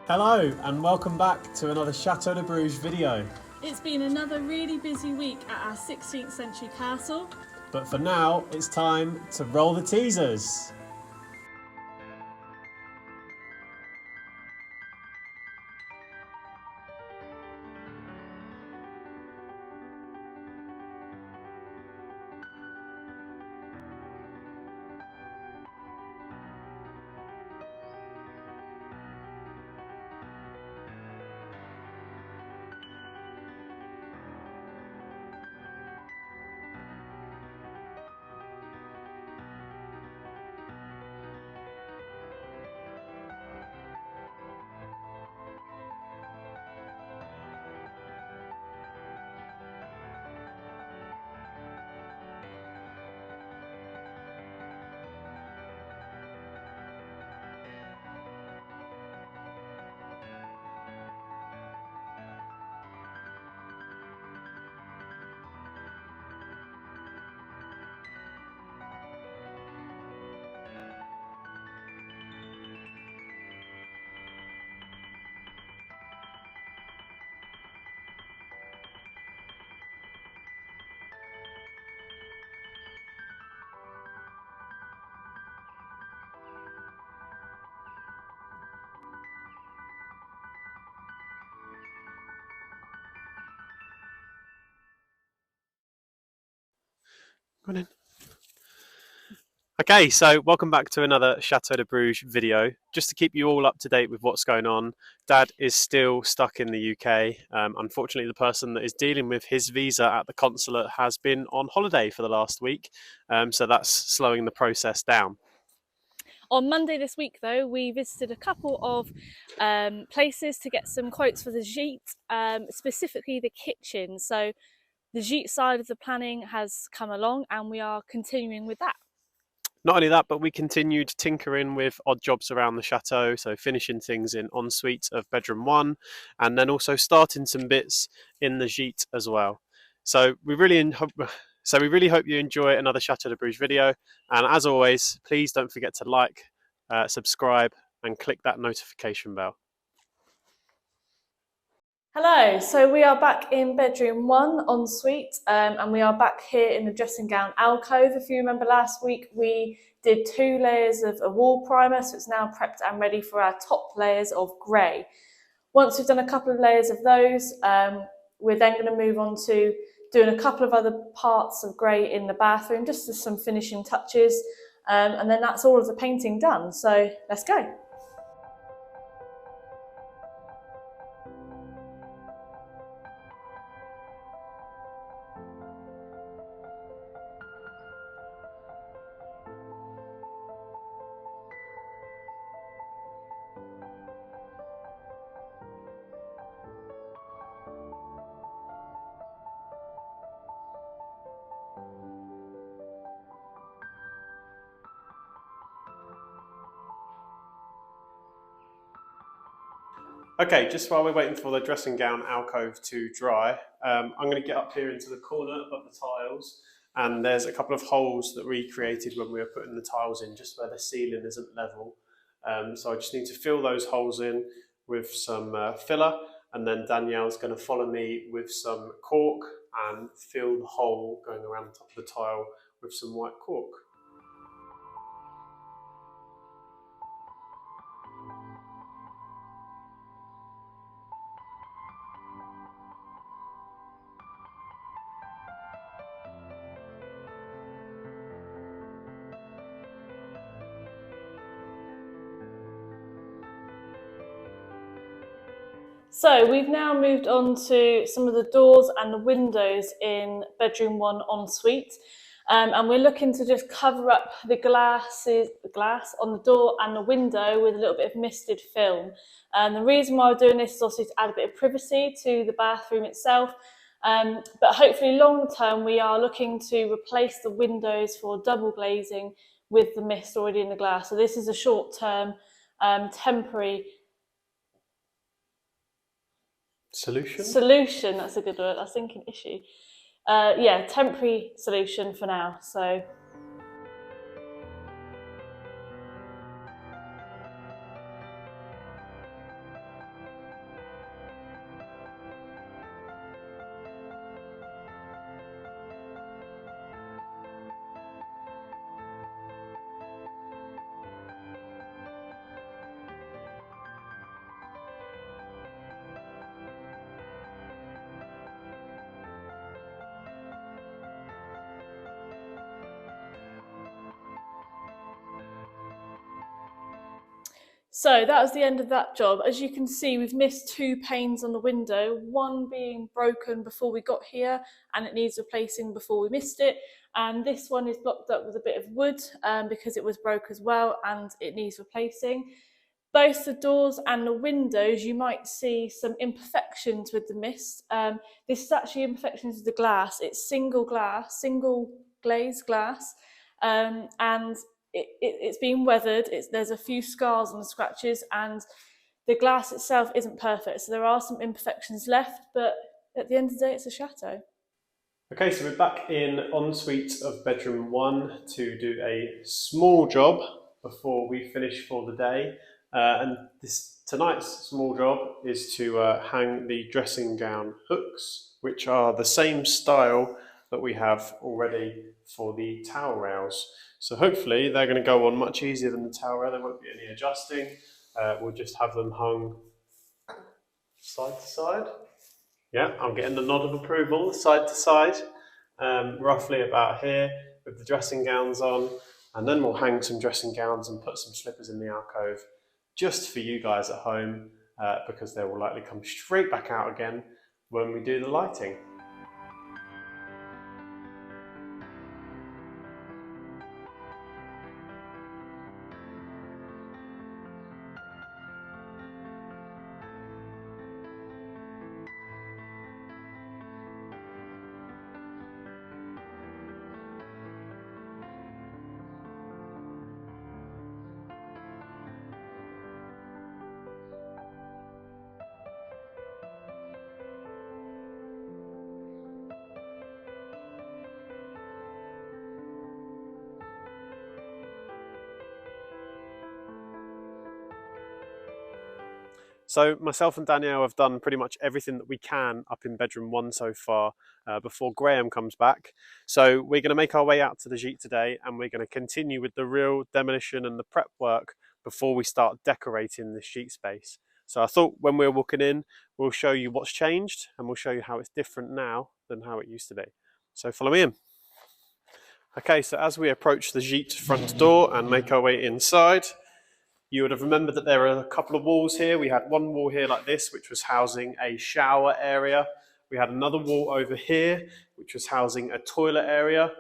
Hello and welcome back to another Chateau de Bruges video. It's been another really busy week at our 16th century castle. But for now, it's time to roll the teasers. Go on in. Okay, so welcome back to another Chateau de Bruges video. Just to keep you all up to date with what's going on, Dad is still stuck in the UK. Unfortunately, the person that is dealing with his visa at the consulate has been on holiday for the last week, so that's slowing the process down. On Monday this week, though, we visited a couple of places to get some quotes for the Gite, specifically the kitchen. So the Gite side of the planning has come along and we are continuing with that. Not only that, but we continued tinkering with odd jobs around the chateau, so finishing things in ensuite of bedroom 1, and then also starting some bits in the Gite as well. So we really hope you enjoy another Chateau de Bruges video, and as always, please don't forget to like, subscribe, and click that notification bell. Hello, so we are back in bedroom 1 ensuite, and we are back here in the dressing gown alcove. If you remember last week, we did 2 layers of a wall primer, so it's now prepped and ready for our top layers of grey. Once we've done a couple of layers of those, we're then going to move on to doing a couple of other parts of grey in the bathroom, just as some finishing touches, and then that's all of the painting done. So let's go. Okay, just while we're waiting for the dressing gown alcove to dry, I'm going to get up here into the corner above the tiles, and there's a couple of holes that we created when we were putting the tiles in, just where the ceiling isn't level. So I just need to fill those holes in with some filler, and then Danielle's going to follow me with some cork and fill the hole going around the top of the tile with some white cork. So we've now moved on to some of the doors and the windows in bedroom 1 ensuite, and we're looking to just cover up the glass on the door and the window with a little bit of misted film. And the reason why we're doing this is also to add a bit of privacy to the bathroom itself, but hopefully long term we are looking to replace the windows for double glazing with the mist already in the glass. So this is a short term temporary solution, that's a good word. I was thinking issue. Yeah, temporary solution for now. So So that was the end of that job. As you can see, we've missed 2 panes on the window, one being broken before we got here and it needs replacing before we missed it. And this one is blocked up with a bit of wood because it was broke as well and it needs replacing. Both the doors and the windows, you might see some imperfections with the mist. This is actually imperfections with the glass. It's single glass, single glazed glass, and it's been weathered. There's a few scars and scratches, and the glass itself isn't perfect. So there are some imperfections left, but at the end of the day, it's a chateau. Okay, so we're back in ensuite of bedroom 1 to do a small job before we finish for the day. And tonight's small job is to hang the dressing gown hooks, which are the same style that we have already for the towel rails. So hopefully they're going to go on much easier than the towel rail. There won't be any adjusting. We'll just have them hung side to side. Yeah, I'm getting the nod of approval, side to side, roughly about here with the dressing gowns on. And then we'll hang some dressing gowns and put some slippers in the alcove just for you guys at home because they will likely come straight back out again when we do the lighting. So myself and Danielle have done pretty much everything that we can up in bedroom 1 so far before Graham comes back. So we're going to make our way out to the Gite today and we're going to continue with the real demolition and the prep work before we start decorating this sheet space. So I thought when we're walking in, we'll show you what's changed and we'll show you how it's different now than how it used to be. So follow me in. Okay, so as we approach the Gite front door and make our way inside, you would have remembered that there are a couple of walls here. We had one wall here like this, which was housing a shower area. We had another wall over here, which was housing a toilet area.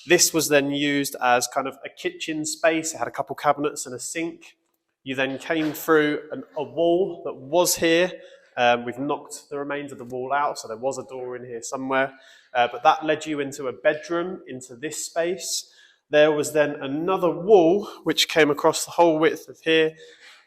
This was then used as kind of a kitchen space. It had a couple cabinets and a sink. You then came through a wall that was here. We've knocked the remains of the wall out, so there was a door in here somewhere. But that led you into a bedroom, into this space. There was then another wall which came across the whole width of here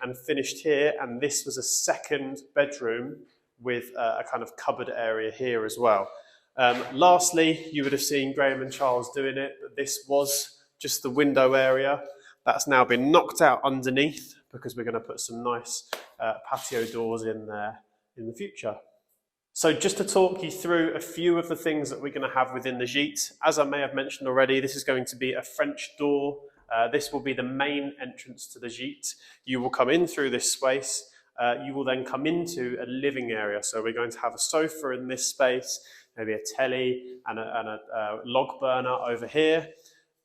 and finished here, and this was a second bedroom with a kind of cupboard area here as well. Lastly, you would have seen Graham and Charles doing it, but this was just the window area. That's now been knocked out underneath because we're going to put some nice patio doors in there in the future. So just to talk you through a few of the things that we're going to have within the Gite. As I may have mentioned already, this is going to be a French door. This will be the main entrance to the Gite. You will come in through this space. You will then come into a living area. So we're going to have a sofa in this space, maybe a telly and a log burner over here.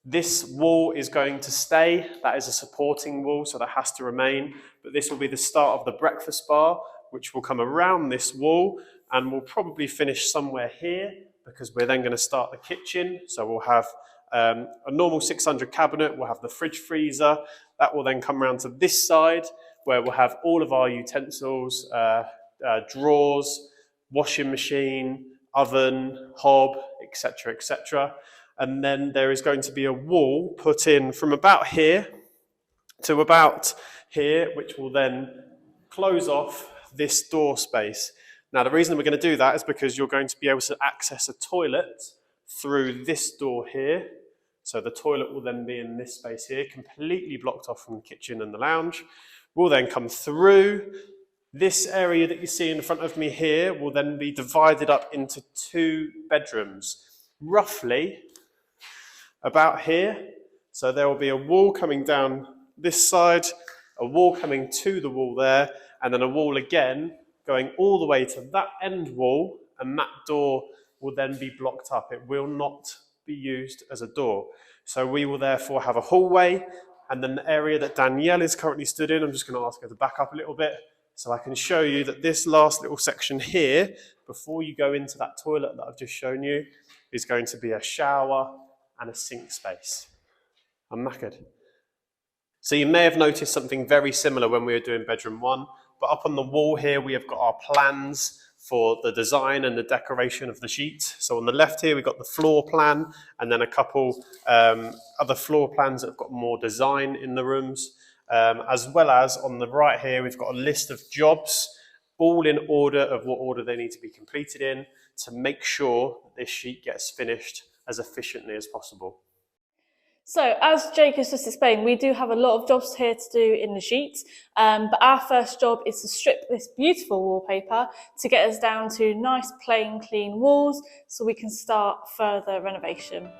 This wall is going to stay. That is a supporting wall, so that has to remain. But this will be the start of the breakfast bar, which will come around this wall. And we'll probably finish somewhere here because we're then going to start the kitchen. So we'll have a normal 600 cabinet, we'll have the fridge freezer. That will then come around to this side where we'll have all of our utensils, drawers, washing machine, oven, hob, etc., etc. And then there is going to be a wall put in from about here to about here, which will then close off this door space. Now, the reason we're going to do that is because you're going to be able to access a toilet through this door here. So the toilet will then be in this space here, completely blocked off from the kitchen and the lounge. We'll then come through. This area that you see in front of me here will then be divided up into 2 bedrooms, roughly about here. So there will be a wall coming down this side, a wall coming to the wall there, and then a wall again going all the way to that end wall, and that door will then be blocked up. It will not be used as a door. So we will therefore have a hallway And then the area that Danielle is currently stood in, I'm just going to ask her to back up a little bit so I can show you that this last little section here, before you go into that toilet that I've just shown you, is going to be a shower and a sink space. I'm knackered. So you may have noticed something very similar when we were doing bedroom 1, but up on the wall here we have got our plans for the design and the decoration of the sheet. So on the left here we've got the floor plan, and then a couple other floor plans that have got more design in the rooms, as well as on the right here we've got a list of jobs, all in order of what order they need to be completed in, to make sure that this sheet gets finished as efficiently as possible. So, as Jake has just explained, we do have a lot of jobs here to do in the sheet, but our first job is to strip this beautiful wallpaper to get us down to nice, plain, clean walls so we can start further renovation.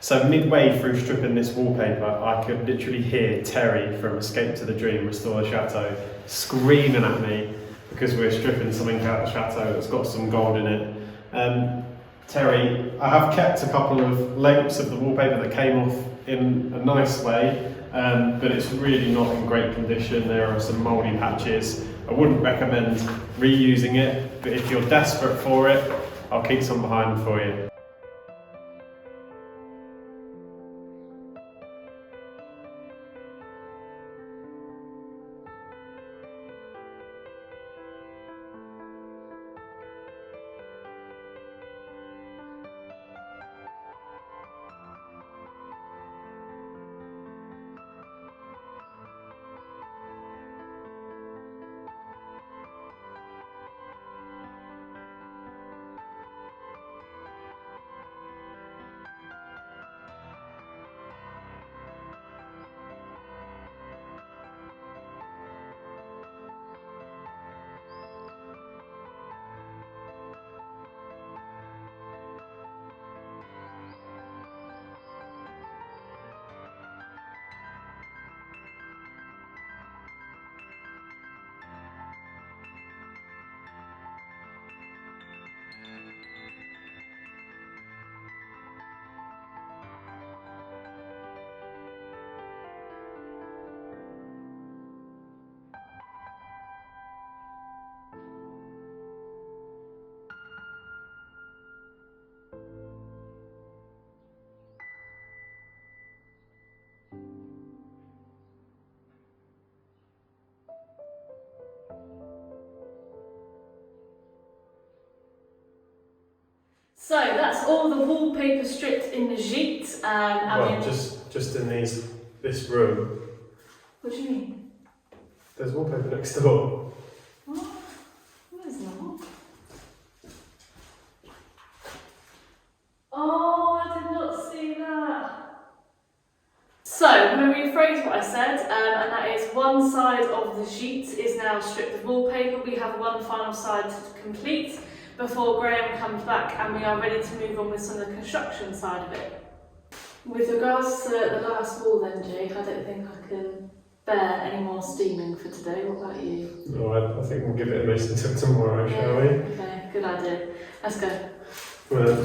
So midway through stripping this wallpaper, I could literally hear Terry from Escape to the Dream, Restore the Chateau, screaming at me because we're stripping something out of the chateau that's got some gold in it. Terry, I have kept a couple of lengths of the wallpaper that came off in a nice way, but it's really not in great condition. There are some mouldy patches. I wouldn't recommend reusing it, but if you're desperate for it, I'll keep some behind for you. So that's all the wallpaper stripped in the Gite. Just in this room. What do you mean? There's wallpaper next door. What? There's not. Oh, I did not see that. So, I'm going to rephrase what I said, and that is one side of the sheet is now stripped of wallpaper. We have one final side to complete before Graham comes back, and we are ready to move on with some of the construction side of it. With regards to the last wall then, Jake, I don't think I can bear any more steaming for today. What about you? No, I think we'll give it a miss until tomorrow, shall we? Okay, good idea. Let's go. Well,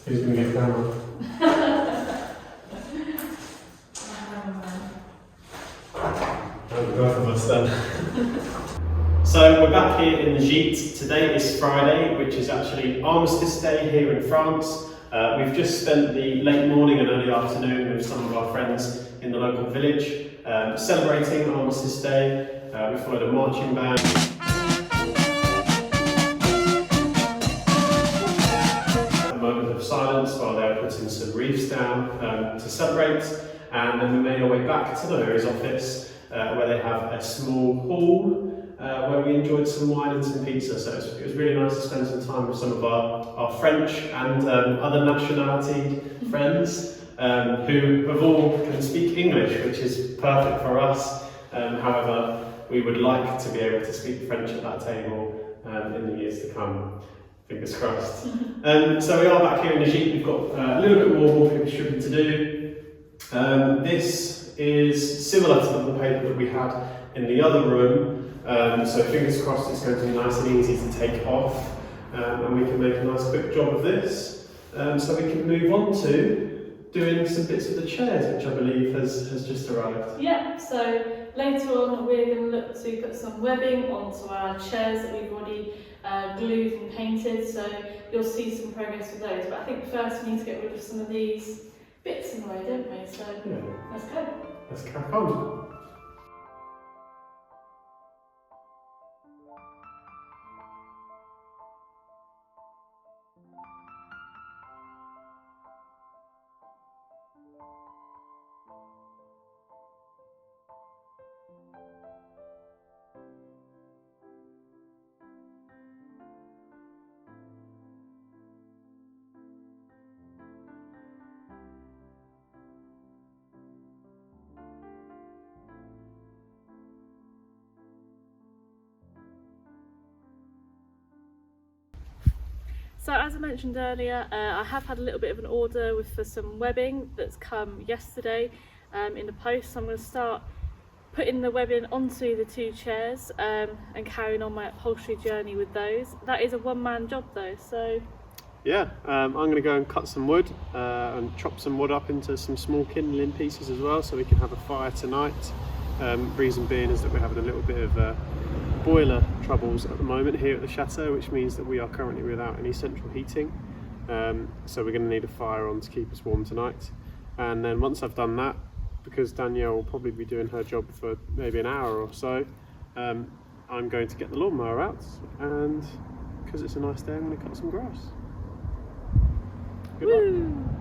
who's going to get camera? Both of us then. So we're back here in the Gite. Today is Friday, which is actually Armistice Day here in France. We've just spent the late morning and early afternoon with some of our friends in the local village celebrating Armistice Day. We followed a marching band. A moment of silence while they were putting some wreaths down to celebrate, and then we made our way back to the mayor's office where they have a small hall where we enjoyed some wine and some pizza. So it was really nice to spend some time with some of our French and other nationality friends who have all can speak English, which is perfect for us. However, we would like to be able to speak French at that table in the years to come. Fingers crossed. So we are back here in the Gite. We've got a little bit more wallpaper stripping to do. This is similar to the wallpaper that we had in the other room. So fingers crossed it's going to be nice and easy to take off. And we can make a nice quick job of this. So we can move on to doing some bits of the chairs, which I believe has just arrived. Yeah, so later on we're going to look to put some webbing onto our chairs that we've already glued and painted, so you'll see some progress with those. But I think first we need to get rid of some of these bits in the way, don't we? So yeah. Let's go. Let's crack on. So as I mentioned earlier, I have had a little bit of an order for some webbing that's come yesterday in the post. So I'm going to start putting the webbing onto the two chairs and carrying on my upholstery journey with those. That is a one-man job though, so... Yeah, I'm going to go and cut some wood and chop some wood up into some small kindling pieces as well, so we can have a fire tonight. Reason being is that we're having a little bit of boiler troubles at the moment here at the chateau, which means that we are currently without any central heating. So we're going to need a fire on to keep us warm tonight. And then once I've done that, because Danielle will probably be doing her job for maybe an hour or so, I'm going to get the lawnmower out, and because it's a nice day, I'm going to cut some grass. Good luck.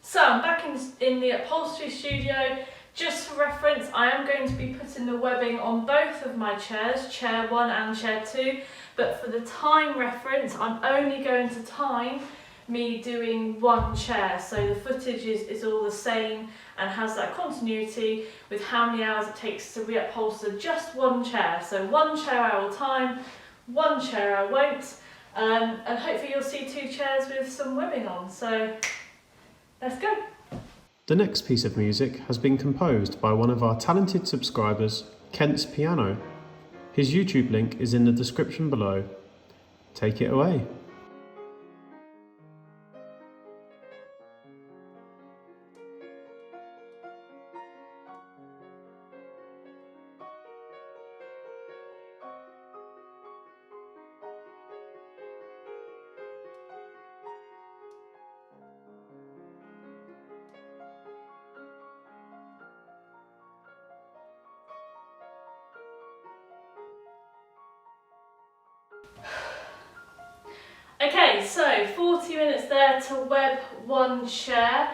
So I'm back in the upholstery studio. Just for reference, I am going to be putting the webbing on both of my chairs, chair 1 and chair 2, but for the time reference, I'm only going to time me doing one chair, so the footage is all the same and has that continuity with how many hours it takes to reupholster just one chair. So one chair I will time, one chair I won't, and hopefully you'll see two chairs with some webbing on. So let's go. The next piece of music has been composed by one of our talented subscribers, Kent's Piano. His YouTube link is in the description below. Take it away. Okay, so 40 minutes there to web one chair.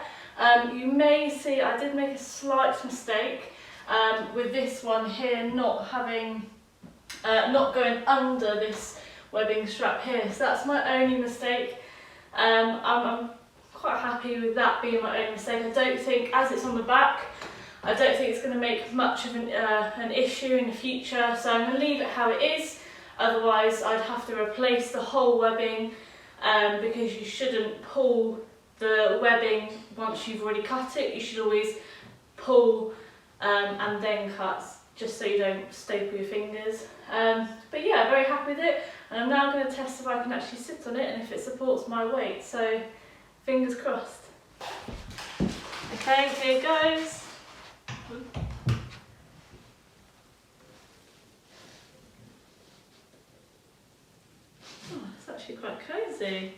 You may see I did make a slight mistake with this one here not having, not going under this webbing strap here. So that's my only mistake. I'm quite happy with that being my only mistake. I don't think, as it's on the back, I don't think it's going to make much of an issue in the future. So I'm going to leave it how it is. Otherwise, I'd have to replace the whole webbing because you shouldn't pull the webbing once you've already cut it. You should always pull and then cut, just so you don't staple your fingers. But yeah, very happy with it. And I'm now going to test if I can actually sit on it and if it supports my weight. So fingers crossed. Okay, here goes. Actually quite cosy.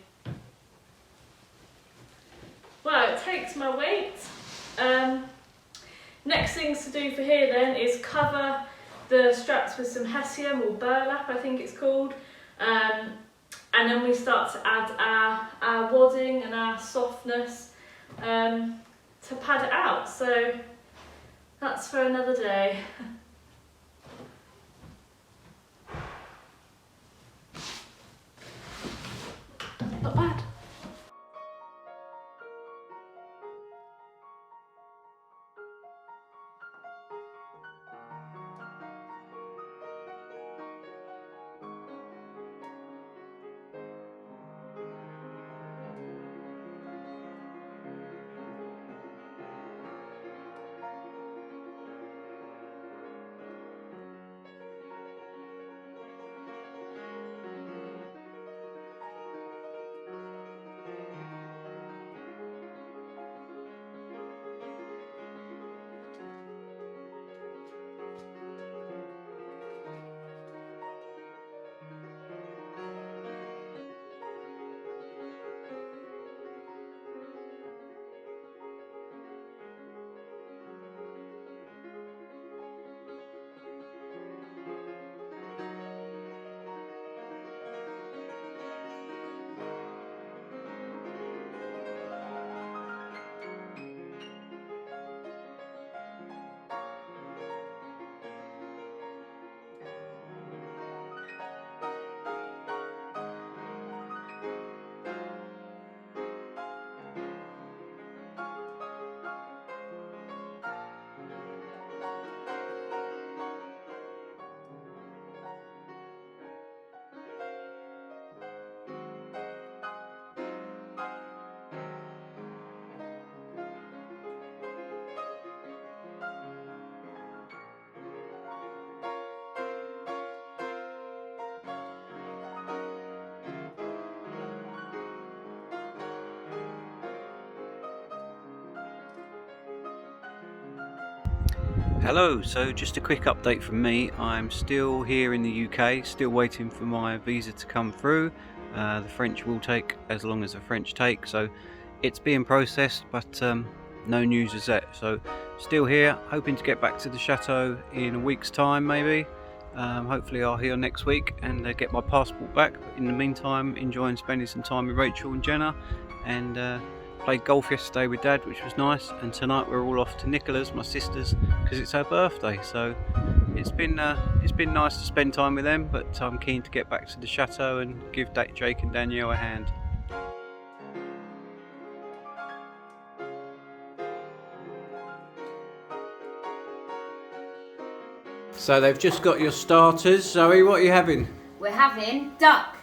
Next things to do for here then is cover the straps with some hessium or burlap, I think it's called. And then we start to add our wadding and our softness to pad it out. So that's for another day. Not bad. Hello, so just a quick update from me. I'm still here in the UK, still waiting for my visa to come through. The French will take as long as the French take, so it's being processed, but no news as yet. So still here, hoping to get back to the chateau in a week's time maybe. Hopefully I'll hear next week and get my passport back. But in the meantime, enjoying spending some time with Rachel and Jenna, and played golf yesterday with Dad, which was nice, and tonight we're all off to Nicolas, my sister's, because it's her birthday. So it's been nice to spend time with them, but I'm keen to get back to the chateau and give Jake and Danielle a hand. So they've just got your starters. Zoe, what are you having? We're having duck.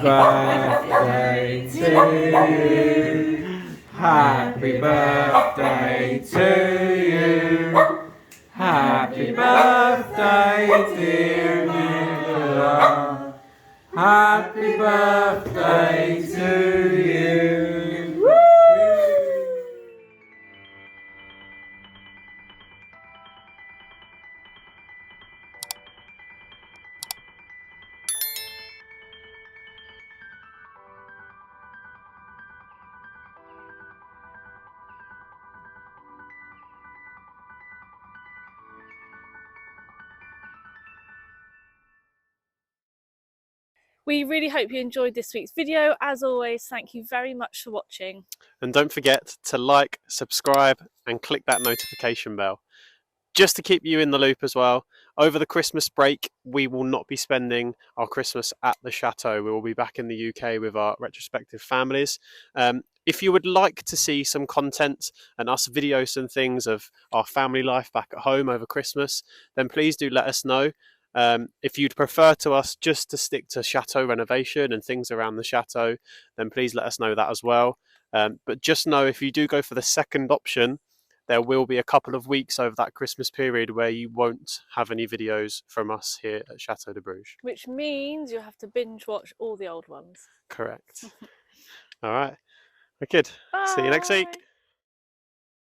Birthday to you. Happy birthday to you. Happy birthday, dear Nicolas. Happy birthday to you. Woo! We really hope you enjoyed this week's video. As always, thank you very much for watching. And don't forget to like, subscribe and click that notification bell. Just to keep you in the loop as well, over the Christmas break, we will not be spending our Christmas at the chateau. We will be back in the UK with our retrospective families. If you would like to see some content and us video some things of our family life back at home over Christmas, then please do let us know. If you'd prefer to us just to stick to chateau renovation and things around the chateau, then please let us know that as well. But just know if you do go for the second option, there will be a couple of weeks over that Christmas period where you won't have any videos from us here at Chateau de Bruges. Which means you'll have to binge watch all the old ones. Correct. All right. Wicked. See you next week. Bye.